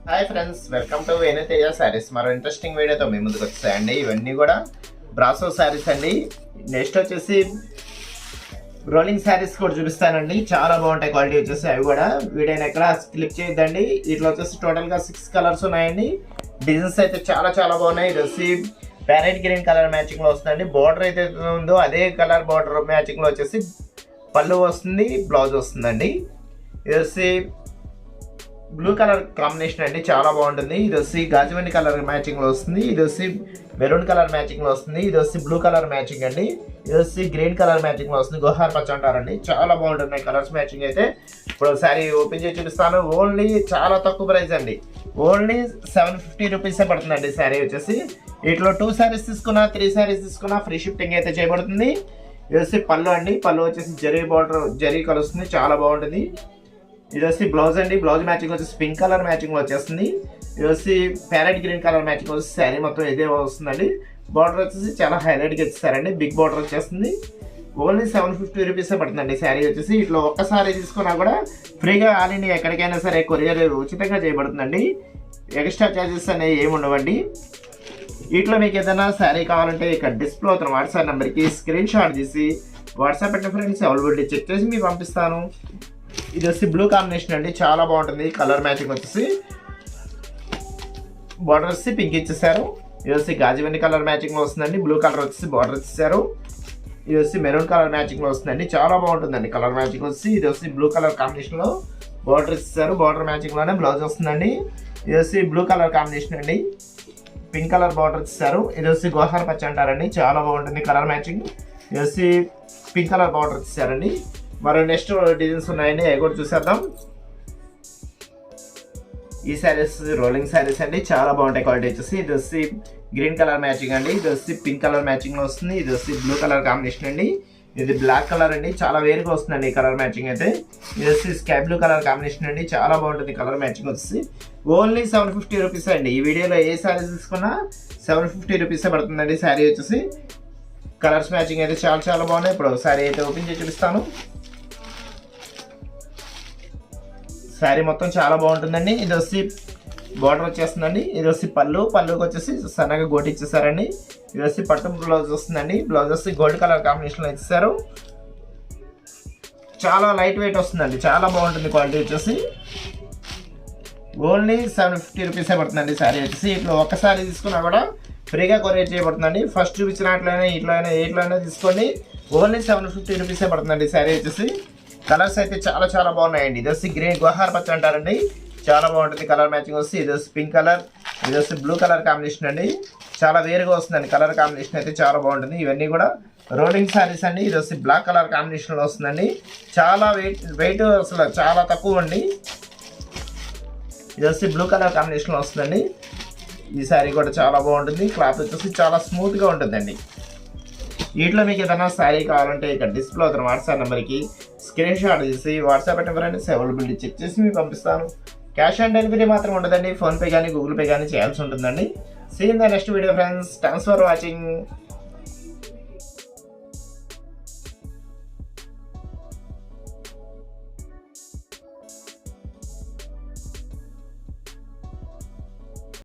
Hi friends, welcome to teja sarees. మరో interesting వీడియోతో మీ ముందుకు వచ్చాయండి. ఇవన్నీ కూడా బ్రాసో శారీస్ అండి. నెక్స్ట్ వచ్చేసి రోలింగ్ శారీస్ కూడా చూపిస్తానండి. చాలా బాగుంటాయి క్వాలిటీ వచ్చేసి. అవి కూడా వీడియోని ఎక్కడ క్లిక్ చేయొద్దండి. వీటిలో వచ్చేసి టోటల్గా 6 కలర్స్ ఉన్నాయండి. డిజైన్స్ అయితే చాలా చాలా బాగున్నాయి. ఇది వచ్చి ప్యారెట్ గ్రీన్ కలర్ మ్యాచింగ్లో వస్తుందండి. బార్డర్ అయితే ఉందో అదే కలర్ బార్డర్ మ్యాచింగ్లో వచ్చేసి పళ్ళు వస్తుంది, బ్లౌజ్ వస్తుందండి. ఇది వచ్చి బ్లూ కలర్ కాంబినేషన్ అండి, చాలా బాగుంటుంది. ఇది వచ్చి గాజువెండి కలర్ మ్యాచింగ్ లో వస్తుంది. ఇది వచ్చి మెరూన్ కలర్ మ్యాచింగ్ లో వస్తుంది. ఇది వచ్చి బ్లూ కలర్ మ్యాచింగ్ అండి. ఇది వచ్చి గ్రీన్ కలర్ మ్యాచింగ్ లో వస్తుంది. గోహార్ పచ్చ అంటారండి. చాలా బాగుంటుంది కలర్స్ మ్యాచింగ్ అయితే. ఇప్పుడు శారీ ఓపెన్ చేసి చూపిస్తాను. ఓన్లీ చాలా తక్కువ ప్రైస్ అండి. ఓన్లీ 750 రూపీసే పడుతుందండి శారీ వచ్చేసి. వీటిలో 2 శారీస్ తీసుకున్నా 3 శారీస్ తీసుకున్నా ఫ్రీ షిఫ్టింగ్ అయితే చేయబడుతుంది. ఇది వచ్చి పళ్ళు అండి. పళ్ళు వచ్చేసి జరీ బార్డర్ జరీ కలుస్తుంది, చాలా బాగుంటుంది. ఇది వచ్చి బ్లౌజ్ అండి. బ్లౌజ్ మ్యాచింగ్ వచ్చేసి పింక్ కలర్ మ్యాచింగ్ వచ్చేస్తుంది. ఇది వచ్చి ప్యారెట్ గ్రీన్ కలర్ మ్యాచింగ్ వచ్చి శారీ మొత్తం ఇదే వస్తుందండి. బార్డర్ వచ్చేసి చాలా హైలైట్గా ఇచ్చేస్తారండి. బిగ్ బార్డర్ వచ్చేస్తుంది. ఓన్లీ 750 రూపీసే పడుతుందండి శారీ వచ్చేసి. ఇట్లా ఒక్కసారి తీసుకున్నా కూడా ఫ్రీగా ఆల్ ఇండియా ఎక్కడికైనా సరే కొరియర్ ఉచితంగా చేయబడుతుందండి. ఎక్స్ట్రా ఛార్జెస్ అనేవి ఏమి ఉండవండి. వీటిలో మీకు ఏదైనా శారీ కావాలంటే ఇక్కడ డిస్ప్లే అవుతున్న వాట్సాప్ నెంబర్కి స్క్రీన్ షాట్ తీసి వాట్సాప్ పెట్టిన ఫ్రెండ్స్ అవైలబిలిటీ చెక్ చేసి మీకు పంపిస్తాను. ఇది వచ్చి బ్లూ కాంబినేషన్ అండి, చాలా బాగుంటుంది. కలర్ మ్యాచింగ్ వచ్చేసి బార్డర్ వచ్చి పింక్ ఇచ్చేసారు. ఇది వచ్చి గాజువెండి కలర్ మ్యాచింగ్ లో వస్తుందండి. బ్లూ కలర్ వచ్చేసి బార్డర్ ఇచ్చేసారు. ఇది వచ్చి మెరూన్ కలర్ మ్యాచింగ్ లో వస్తుందండి. చాలా బాగుంటుందండి కలర్ మ్యాచింగ్ వచ్చి. ఇది వచ్చి బ్లూ కలర్ కాంబినేషన్ లో బార్డర్ ఇచ్చేసారు. బార్డర్ మ్యాచింగ్ లోనే బ్లౌజ్ వస్తుందండి. ఇది వచ్చి బ్లూ కలర్ కాంబినేషన్ అండి. పింక్ కలర్ బార్డర్ ఇచ్చేసారు. ఇది వచ్చి గోహార్ పచ్చ అంటారండి, చాలా బాగుంటుంది కలర్ మ్యాచింగ్. ఇది వచ్చి పింక్ కలర్ బార్డర్ ఇచ్చేసారండి. మరో నెక్స్ట్ డిజైన్స్ ఉన్నాయండి, అవి కూడా చూసేద్దాం. ఈ శారీస్ రోలింగ్ శారీస్ అండి, చాలా బాగుంటాయి క్వాలిటీ వచ్చేసి. ఇది వచ్చి గ్రీన్ కలర్ మ్యాచింగ్ అండి. ఇది వచ్చి పింక్ కలర్ మ్యాచింగ్ లో వస్తుంది. ఇది వచ్చి బ్లూ కలర్ కాంబినేషన్ అండి. ఇది బ్లాక్ కలర్ అండి, చాలా వేరుగా వస్తుందండి ఈ కలర్ మ్యాచింగ్ అయితే. ఇది వచ్చి స్కై బ్లూ కలర్ కాంబినేషన్ అండి, చాలా బాగుంటుంది కలర్ మ్యాచింగ్ వచ్చేసి. ఓన్లీ 750 రూపీస్ అండి. ఈ వీడియోలో ఏ శారీ తీసుకున్నా 750 రూపీసే పడుతుందండి శారీ వచ్చేసి. కలర్స్ మ్యాచింగ్ అయితే చాలా చాలా బాగున్నాయి. ఇప్పుడు శారీ అయితే ఓపెన్ చేసి చూపిస్తాను. శారీ మొత్తం చాలా బాగుంటుందండి. ఇది వచ్చి బార్డర్ వచ్చేస్తుందండి. ఇది వచ్చి పళ్ళుకి వచ్చేసి సన్నగా గోటి ఇచ్చేసారండి. ఇది వచ్చి పట్టు బ్లౌజ్ వస్తుందండి. బ్లౌజ్ వచ్చి గోల్డ్ కలర్ కాంబినేషన్లో ఇచ్చేసారు. చాలా లైట్ వెయిట్ వస్తుందండి, చాలా బాగుంటుంది క్వాలిటీ వచ్చేసి. ఓన్లీ 750 రూపీసే పడుతుందండి శారీ వచ్చేసి. ఇట్లా ఒక్కసారి తీసుకున్నా కూడా ఫ్రీగా కొరియర్ చేయబడుతుందండి. ఫస్ట్ చూపించినట్లయినా ఇట్లయినా తీసుకోండి. ఓన్లీ 750 రూపీసే పడుతుందండి శారీ వచ్చేసి. కలర్స్ అయితే చాలా చాలా బాగున్నాయండి. ఇది వచ్చి గ్రీన్ గోహార్ పచ్చ అంటారండి, చాలా బాగుంటుంది కలర్ మ్యాచింగ్ వస్తే. ఇది వచ్చి పింక్ కలర్, ఇది వచ్చి బ్లూ కలర్ కాంబినేషన్ అండి, చాలా వేరుగా వస్తుందండి కలర్ కాంబినేషన్ అయితే చాలా బాగుంటుంది. ఇవన్నీ కూడా రోలింగ్ శారీస్ అండి. ఇది వచ్చి బ్లాక్ కలర్ కాంబినేషన్లో వస్తుందండి. చాలా వెయిట్ అసలు చాలా తక్కువ అండి. ఇది వచ్చి బ్లూ కలర్ కాంబినేషన్లో వస్తుందండి. ఈ శారీ కూడా చాలా బాగుంటుంది. క్లాత్ వచ్చేసి చాలా స్మూత్గా ఉంటుందండి. వీటిలో మీకు ఏదైనా శారీ కావాలంటే ఇక్కడ డిస్ప్లే అవుతున్న వాట్సాప్ నెంబర్కి స్క్రీన్ షాట్ తీసి వాట్సాప్ పెట్టిన ఫ్రెండ్స్ అవైలబిలిటీ చెక్ చేసి మీకు పంపిస్తాను. క్యాష్ ఆన్ డెలివరీ మాత్రం ఉండదండి. ఫోన్పే కానీ గూగుల్ పే కానీ చేయాల్సి ఉంటుందండి. See in the next video friends. Thanks for watching.